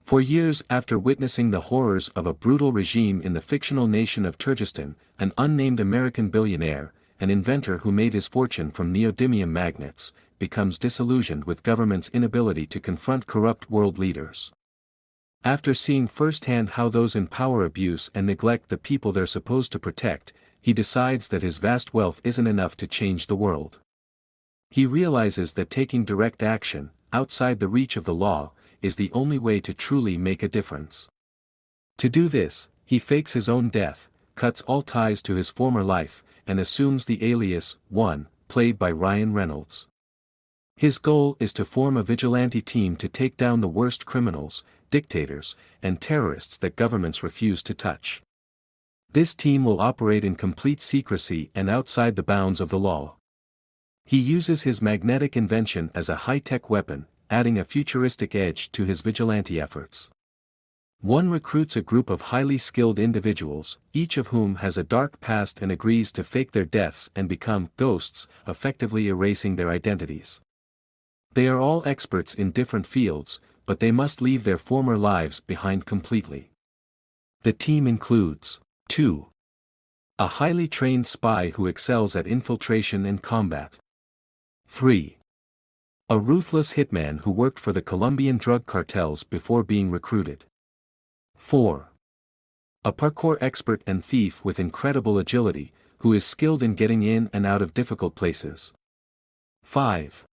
For years after witnessing the horrors of a brutal regime in the fictional nation of Turkestan, an unnamed American billionaire, an inventor who made his fortune from neodymium magnets, becomes disillusioned with government's inability to confront corrupt world leaders. After seeing firsthand how those in power abuse and neglect the people they're supposed to protect, he decides that his vast wealth isn't enough to change the world. He realizes that taking direct action, outside the reach of the law, is the only way to truly make a difference. To do this, he fakes his own death, cuts all ties to his former life, and assumes the alias, One, played by Ryan Reynolds. His goal is to form a vigilante team to take down the worst criminals, dictators, and terrorists that governments refuse to touch. This team will operate in complete secrecy and outside the bounds of the law. He uses his magnetic invention as a high-tech weapon, adding a futuristic edge to his vigilante efforts. One recruits a group of highly skilled individuals, each of whom has a dark past and agrees to fake their deaths and become ghosts, effectively erasing their identities. They are all experts in different fields, but they must leave their former lives behind completely. The team includes 2. A highly trained spy who excels at infiltration and combat. 3. A ruthless hitman who worked for the Colombian drug cartels before being recruited. 4. A parkour expert and thief with incredible agility, who is skilled in getting in and out of difficult places. 5.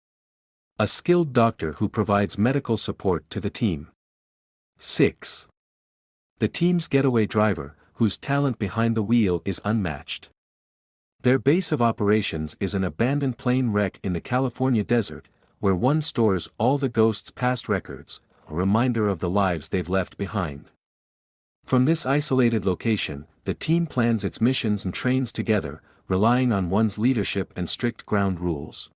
A skilled doctor who provides medical support to the team. 6. The team's getaway driver, whose talent behind the wheel is unmatched. Their base of operations is an abandoned plane wreck in the California desert, where one stores all the ghosts' past records, a reminder of the lives they've left behind. From this isolated location, the team plans its missions and trains together, relying on one's leadership and strict ground rules.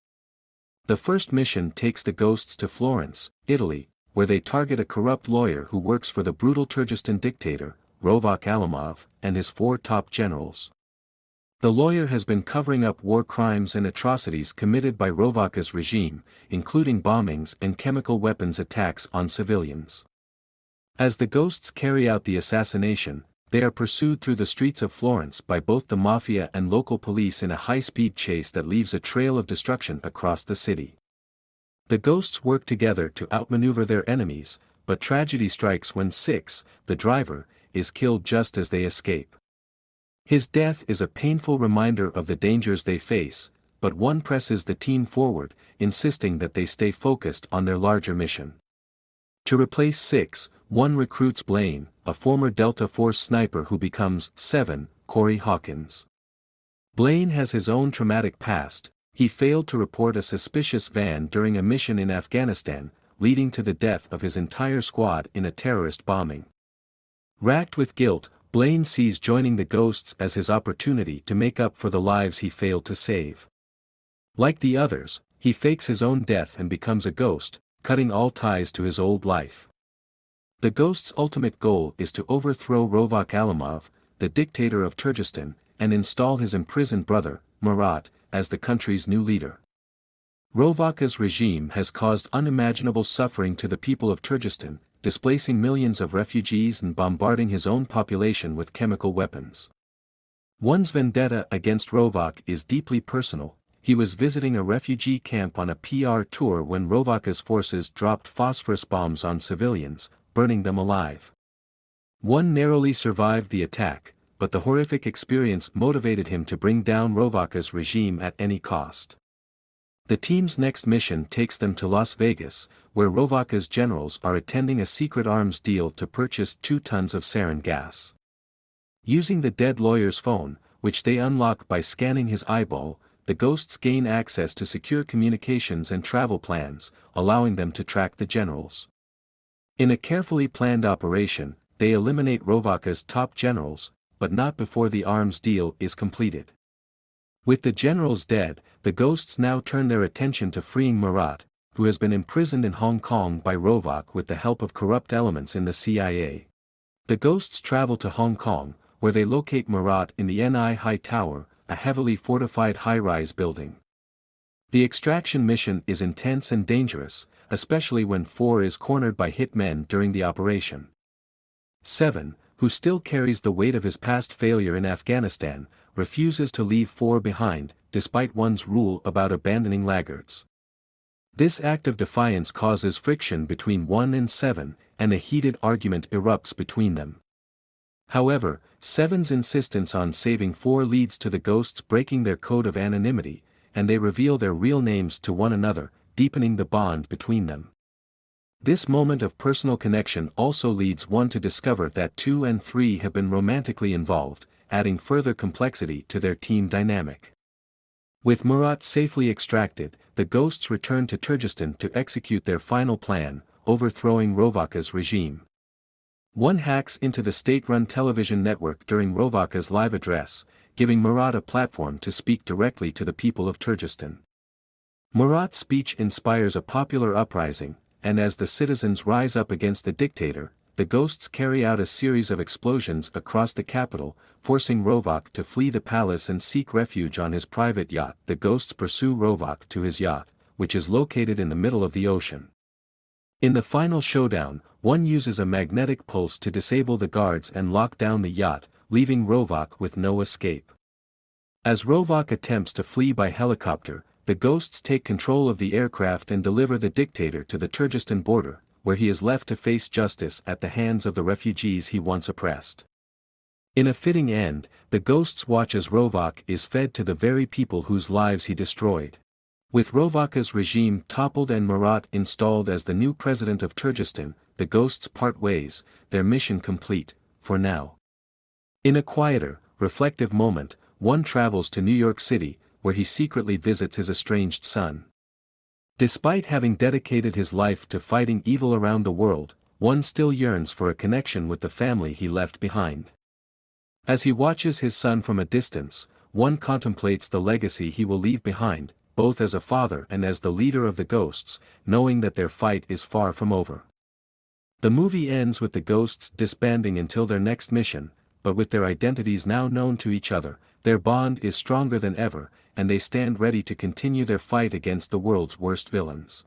The first mission takes the ghosts to Florence, Italy, where they target a corrupt lawyer who works for the brutal Turkestan dictator, Rovak Alimov, and his 4 top generals. The lawyer has been covering up war crimes and atrocities committed by Rovak's regime, including bombings and chemical weapons attacks on civilians. As the ghosts carry out the assassination, they are pursued through the streets of Florence by both the mafia and local police in a high-speed chase that leaves a trail of destruction across the city. The ghosts work together to outmaneuver their enemies, but tragedy strikes when 6, the driver, is killed just as they escape. His death is a painful reminder of the dangers they face, but One presses the team forward, insisting that they stay focused on their larger mission. To replace 6, One recruits Blaine, a former Delta Force sniper who becomes 7, Corey Hawkins. Blaine has his own traumatic past. He failed to report a suspicious van during a mission in Afghanistan, leading to the death of his entire squad in a terrorist bombing. Racked with guilt, Blaine sees joining the ghosts as his opportunity to make up for the lives he failed to save. Like the others, he fakes his own death and becomes a ghost, cutting all ties to his old life. The ghost's ultimate goal is to overthrow Rovak Alimov, the dictator of Turkestan, and install his imprisoned brother, Murat, as the country's new leader. Rovak's regime has caused unimaginable suffering to the people of Turkestan, displacing millions of refugees and bombarding his own population with chemical weapons. One's vendetta against Rovak is deeply personal. He was visiting a refugee camp on a PR tour when Rovak's forces dropped phosphorus bombs on civilians, burning them alive. One narrowly survived the attack, but the horrific experience motivated him to bring down Rovak's regime at any cost. The team's next mission takes them to Las Vegas, where Rovak's generals are attending a secret arms deal to purchase 2 tons of sarin gas. Using the dead lawyer's phone, which they unlock by scanning his eyeball, the ghosts gain access to secure communications and travel plans, allowing them to track the generals. In a carefully planned operation, they eliminate Rovak's top generals, but not before the arms deal is completed. With the generals dead, the ghosts now turn their attention to freeing Murat, who has been imprisoned in Hong Kong by Rovak with the help of corrupt elements in the CIA. The ghosts travel to Hong Kong, where they locate Murat in the NI High Tower, a heavily fortified high-rise building. The extraction mission is intense and dangerous, especially when 4 is cornered by hitmen during the operation. 7, who still carries the weight of his past failure in Afghanistan, refuses to leave 4 behind, despite one's rule about abandoning laggards. This act of defiance causes friction between 1 and 7, and a heated argument erupts between them. However, 7's insistence on saving 4 leads to the ghosts breaking their code of anonymity, and they reveal their real names to one another, deepening the bond between them. This moment of personal connection also leads one to discover that 2 and 3 have been romantically involved, adding further complexity to their team dynamic. With Murat safely extracted, the ghosts return to Turkestan to execute their final plan, overthrowing Rovaka's regime. One hacks into the state-run television network during Rovaka's live address, giving Murat a platform to speak directly to the people of Turkestan. Murat's speech inspires a popular uprising, and as the citizens rise up against the dictator, the ghosts carry out a series of explosions across the capital, forcing Rovak to flee the palace and seek refuge on his private yacht. The ghosts pursue Rovak to his yacht, which is located in the middle of the ocean. In the final showdown, one uses a magnetic pulse to disable the guards and lock down the yacht, leaving Rovak with no escape. As Rovak attempts to flee by helicopter, the ghosts take control of the aircraft and deliver the dictator to the Turkestan border, where he is left to face justice at the hands of the refugees he once oppressed. In a fitting end, the ghosts watch as Rovak is fed to the very people whose lives he destroyed. With Rovaka's regime toppled and Murat installed as the new president of Turkestan, the ghosts part ways, their mission complete, for now. In a quieter, reflective moment, one travels to New York City, where he secretly visits his estranged son. Despite having dedicated his life to fighting evil around the world, one still yearns for a connection with the family he left behind. As he watches his son from a distance, one contemplates the legacy he will leave behind, both as a father and as the leader of the ghosts, knowing that their fight is far from over. The movie ends with the ghosts disbanding until their next mission, but with their identities now known to each other, their bond is stronger than ever, and they stand ready to continue their fight against the world's worst villains.